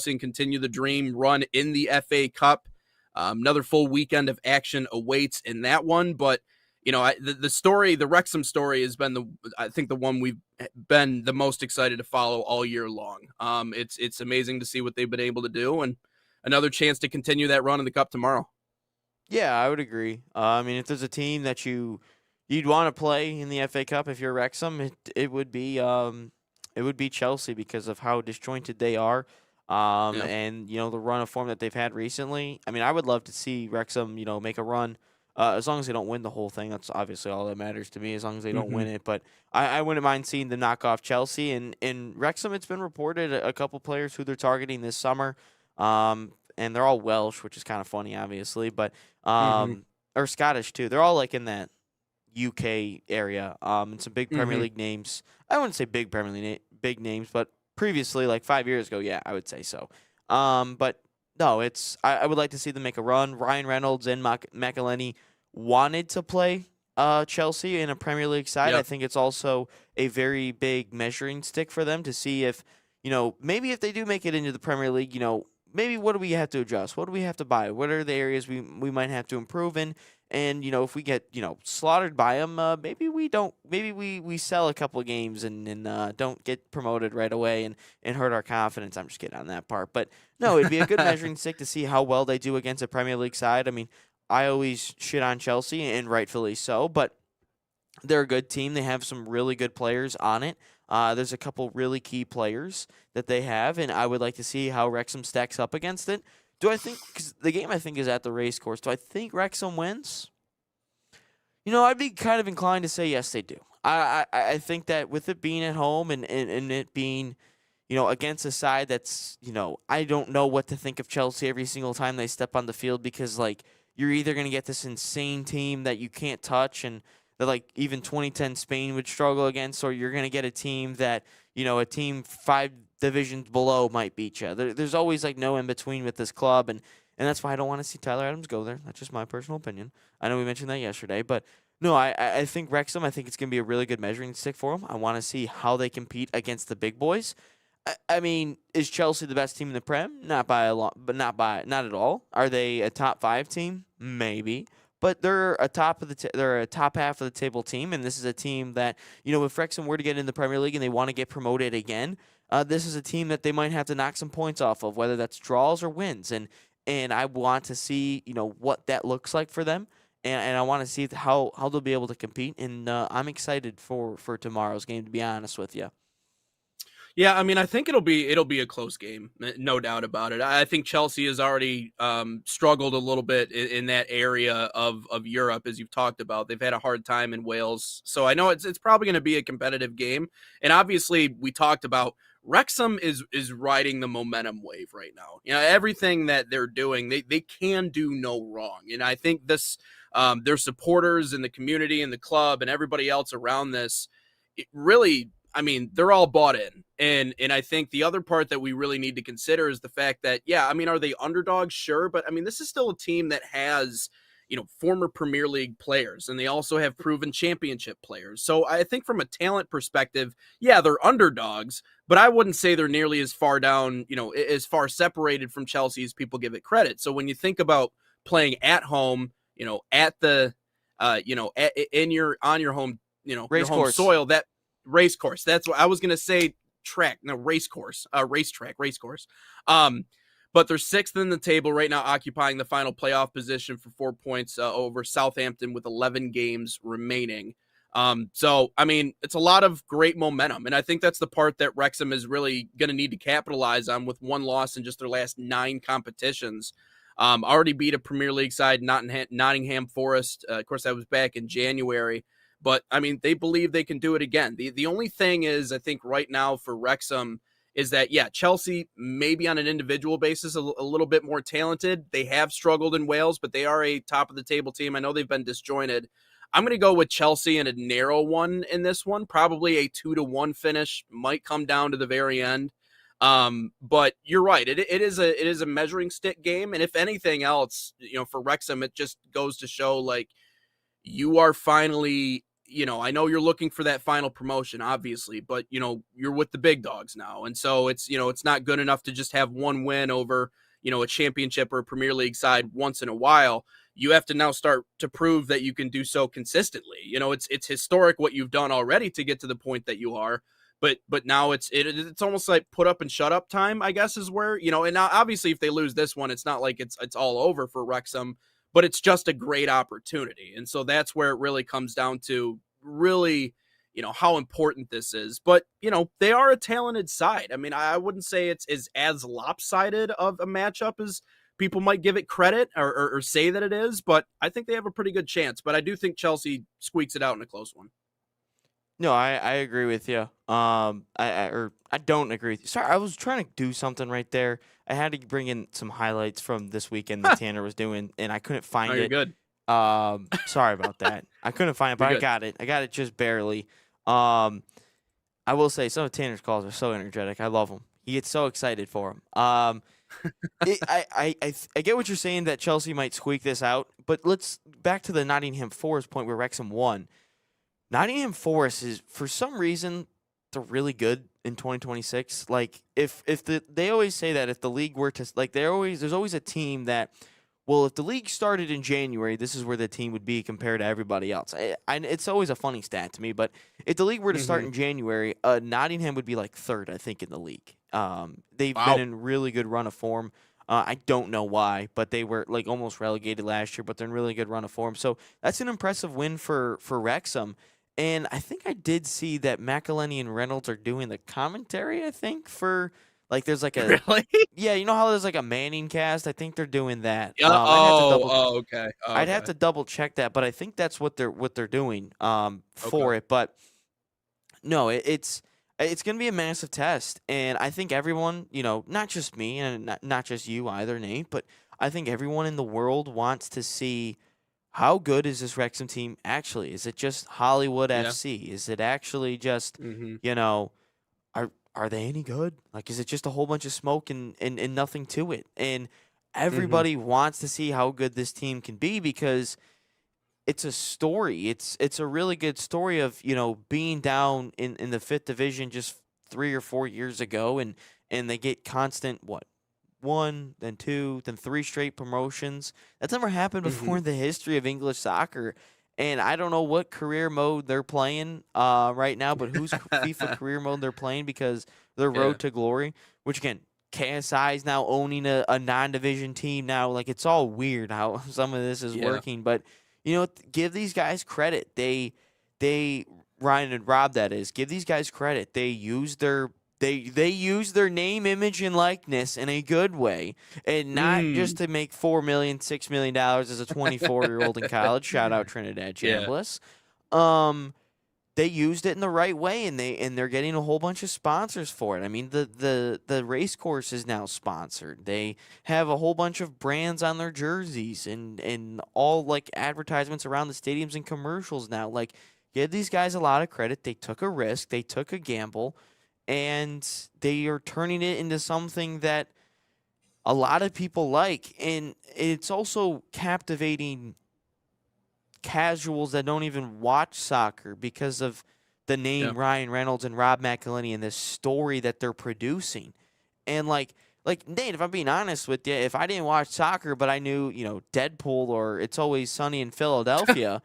and continue the dream run in the FA Cup. Another full weekend of action awaits in that one, but the Wrexham story has been I think the one we've been the most excited to follow all year long. It's amazing to see what they've been able to do, and another chance to continue that run in the Cup tomorrow. Yeah, I would agree. I mean, if there's a team that you'd want to play in the FA Cup if you're Wrexham, it would be Chelsea because of how disjointed they are, Yeah. and the run of form that they've had recently. I mean, I would love to see Wrexham, make a run. As long as they don't win the whole thing, that's obviously all that matters to me. As long as they don't Mm-hmm. win it, but I wouldn't mind seeing them knock off Chelsea and in Wrexham. It's been reported a couple players who they're targeting this summer. And they're all Welsh, which is kind of funny, obviously, but Mm-hmm. or Scottish too. They're all like in that UK area. And some big Premier Mm-hmm. League names. I wouldn't say big Premier League big names, but previously, like 5 years ago, yeah, I would say so. But no, I would like to see them make a run. Ryan Reynolds and McElhenney wanted to play Chelsea in a Premier League side. I Yep. think it's also a very big measuring stick for them to see if maybe if they do make it into the Premier League, maybe what do we have to adjust? What do we have to buy? What are the areas we might have to improve in? And if we get slaughtered by them, maybe we don't. Maybe we sell a couple of games and don't get promoted right away and hurt our confidence. I'm just kidding on that part, but no, it'd be a good measuring stick to see how well they do against a Premier League side. I mean, I always shit on Chelsea and rightfully so, but they're a good team. They have some really good players on it. There's a couple really key players that they have, and I would like to see how Wrexham stacks up against it. Do I think, because the game I think is at the race course, do I think Wrexham wins? I'd be kind of inclined to say yes, they do. I think that with it being at home and it being, against a side that's, I don't know what to think of Chelsea every single time they step on the field because, like, you're either going to get this insane team that you can't touch and that, like, even 2010 Spain would struggle against, or you're going to get a team that, a team 5 divisions below might beat you. There's always, like, no in between with this club, and that's why I don't want to see Tyler Adams go there. That's just my personal opinion. I know we mentioned that yesterday, but no, I think Wrexham, I think it's going to be a really good measuring stick for them. I want to see how they compete against the big boys. I mean, is Chelsea the best team in the Prem? Not by a lot, but not at all. Are they a top 5 team? Maybe. But they're they're a top half of the table team, and this is a team that, if Wrexham were to get in the Premier League and they want to get promoted again, this is a team that they might have to knock some points off of, whether that's draws or wins. And I want to see, what that looks like for them, and I want to see how they'll be able to compete. And I'm excited for tomorrow's game, to be honest with you. Yeah, I mean, I think it'll be a close game, no doubt about it. I think Chelsea has already struggled a little bit in that area of Europe, as you've talked about. They've had a hard time in Wales, so I know it's probably going to be a competitive game. And obviously, we talked about Wrexham is riding the momentum wave right now. Everything that they're doing, they can do no wrong, and I think this their supporters and the community and the club and everybody else around this, it really. I mean, they're all bought in. And I think the other part that we really need to consider is the fact that, yeah, I mean, are they underdogs? Sure. But I mean, this is still a team that has, former Premier League players, and they also have proven championship players. So I think from a talent perspective, yeah, they're underdogs, but I wouldn't say they're nearly as far down, as far separated from Chelsea as people give it credit. So when you think about playing at home, at the, on your home, your Race home course. soil, that, race course. That's what I was gonna say. Track, no, race course, racetrack, race course. But they're 6th in the table right now, occupying the final playoff position for 4 points over Southampton with 11 games remaining. So I mean, it's a lot of great momentum, and I think that's the part that Wrexham is really going to need to capitalize on with one loss in just their last 9 competitions. Already beat a Premier League side, Nottingham Forest. Of course, that was back in January. But, I mean, they believe they can do it again. The only thing is, I think right now for Wrexham is that, yeah, Chelsea, maybe on an individual basis, a little bit more talented. They have struggled in Wales, but they are a top-of-the-table team. I know they've been disjointed. I'm going to go with Chelsea in a narrow one in this one. Probably a 2-1 finish. Might come down to the very end. But you're right. It is a measuring stick game. And if anything else, for Wrexham, it just goes to show, like, you are finally I know you're looking for that final promotion, obviously, but you're with the big dogs now, and so it's not good enough to just have one win over a championship or a Premier League side once in a while. You have to now start to prove that you can do so consistently. It's historic what you've done already to get to the point that you are, but now it's almost like put up and shut up time, I guess, is where and now obviously if they lose this one, it's not like it's all over for Wrexham, but it's just a great opportunity. And so that's where it really comes down to really, how important this is. But, they are a talented side. I mean, I wouldn't say it's as lopsided of a matchup as people might give it credit or say that it is, but I think they have a pretty good chance. But I do think Chelsea squeaks it out in a close one. No, I agree with you. I don't agree with you. Sorry, I was trying to do something right there. I had to bring in some highlights from this weekend that Tanner was doing, and I couldn't No, find you're it. good. Sorry about that. I couldn't find it, You're but I good. got it. I got it just barely. Um, I will say some of Tanner's calls are so energetic. I love them. He gets so excited for them. I get what you're saying that Chelsea might squeak this out, but let's back to the Nottingham Forest point where Wrexham won. Nottingham Forest is for some reason they're really good in 2026. Like if they always say that if the league were to like there's always a team that if the league started in January, this is where the team would be compared to everybody else. It's always a funny stat to me, but if the league were to start Hmm. in January, Nottingham would be like third, I think, in the league. They've been Wow. in really good run of form. I don't know why, but they were like almost relegated last year, but they're in really good run of form. So that's an impressive win for Wrexham. And I think I did see that McElhenney and Reynolds are doing the commentary, I think, for like there's like a Really? yeah, you know how there's like a Manning cast? I think they're doing that. Yeah. Okay. Oh, I'd have okay. to double check that, but I think that's what they're doing Okay. for it. But no, it's going to be a massive test, and I think everyone, not just me and not just you either, Nate, but I think everyone in the world wants to see how good is this Wrexham team actually? Is it just Hollywood Yeah. FC? Is it actually just, Hmm. you know, are they any good? Like, is it just a whole bunch of smoke and nothing to it? And Hmm. everybody wants to see how good this team can be because it's a story. It's a really good story of being down in the fifth division just 3 or 4 years ago, and they get constant what one, then two, then three straight promotions. That's never happened before Hmm. in the history of English soccer. And I don't know what career mode they're playing right now, but whose FIFA career mode they're playing because their Yeah. road to glory, which again, KSI is now owning a non-division team now. Like it's all weird how some of this is Yeah. working, but give these guys credit. They Ryan and Rob, that is, give these guys credit. They use their name, image, and likeness in a good way, and not just Mm. to make $4 million, $6 million as a 24-year-old in college. Shout out Trinidad Yeah. Chambliss. Um, they used it in the right way, and they're getting a whole bunch of sponsors for it. I mean, the race course is now sponsored. They have a whole bunch of brands on their jerseys and all like advertisements around the stadiums and commercials now. Like, give these guys a lot of credit. They took a risk, they took a gamble, and they are turning it into something that a lot of people like. And it's also captivating casuals that don't even watch soccer because of the Yeah. name Ryan Reynolds and Rob McElhenney and this story that they're producing. And like Nate, if I'm being honest with you, if I didn't watch soccer but I knew, Deadpool or It's Always Sunny in Philadelphia,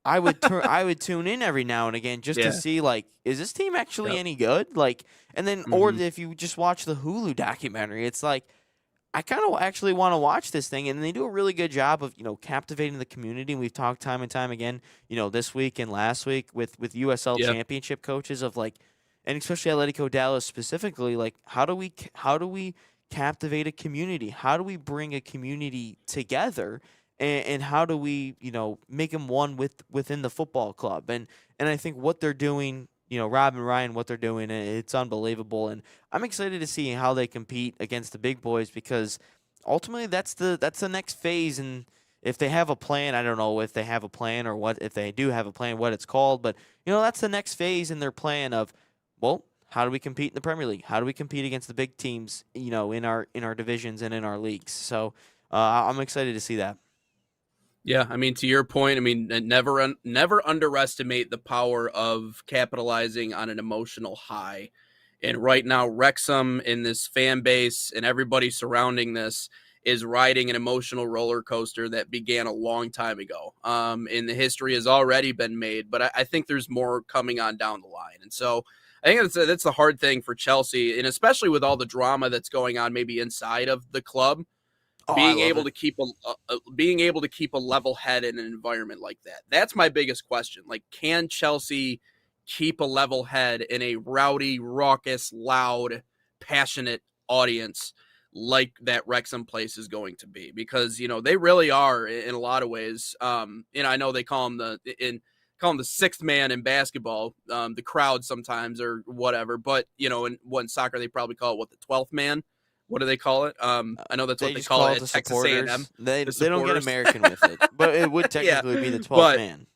I would tune in every now and again just to Yeah. see like is this team actually Yep. any good? Like and then or Hmm. if you just watch the Hulu documentary, it's like I kind of actually want to watch this thing, and they do a really good job of captivating the community. And we've talked time and time again, this week and last week with USL Yeah. Championship coaches of like, and especially Atletico Dallas specifically, like how do we captivate a community? How do we bring a community together? And how do we make them one within the football club? And I think what they're doing, Rob and Ryan, what they're doing, it's unbelievable. And I'm excited to see how they compete against the big boys because ultimately that's the next phase. And if they have a plan, I don't know if they have a plan or what if they do have a plan, what it's called, but that's the next phase in their plan of how do we compete in the Premier League? How do we compete against the big teams? In our divisions and in our leagues. So I'm excited to see that. Yeah, I mean, to your point, I mean, never underestimate the power of capitalizing on an emotional high. And right now, Wrexham in this fan base and everybody surrounding this is riding an emotional roller coaster that began a long time ago. And the history has already been made, but I think there's more coming on down the line. And so I think that's the hard thing for Chelsea, and especially with all the drama that's going on, maybe inside of the club, Oh, I being love able it. to keep being able to keep a level head in an environment like that. That's my biggest question. Like, can Chelsea keep a level head in a rowdy, raucous, loud, passionate audience like that Wrexham place is going to be? Because they really are in a lot of ways. I know they call them the sixth man in basketball, the crowd sometimes or whatever. But in soccer they probably call it what, the 12th man. What do they call it? I know that's what They they just call call it it the at Texas A&M, supporters. They the they don't get supporters. American with it, but it would Yeah, technically be the 12th but man.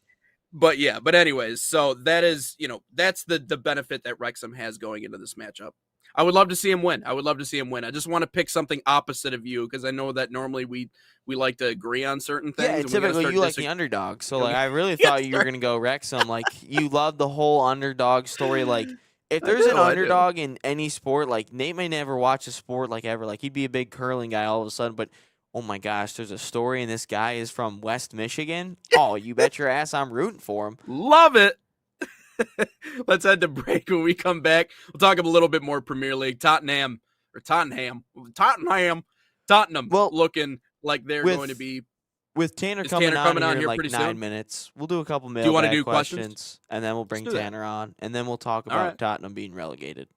yeah, but anyways, so that is, that's the benefit that Wrexham has going into this matchup. I would love to see him win. I would love to see him win. I just want to pick something opposite of you because I know that normally we like to agree on certain Yeah, things, and and we got to typically start you like the disagreeing. underdog. So We like I really got to thought you were start. gonna go Wrexham. Like you love the whole underdog story. Like if I there's an do. I do. underdog in any sport, like Nate may never watch a sport like ever. Like he'd be a big curling guy all of a sudden, but oh my gosh, there's a story and this guy is from West Michigan. Oh, you bet your ass I'm rooting for him. Love it. Let's head to break. When we come back, we'll talk a little bit more Premier League. Tottenham Well, looking like they're going to with be. Tanner Is coming Tanner on coming here on in here like pretty 9 soon? minutes, we'll do a couple Do you want to mailbag do questions? questions and then we'll Let's bring do that. Tanner on and then we'll talk All right. about Tottenham being relegated.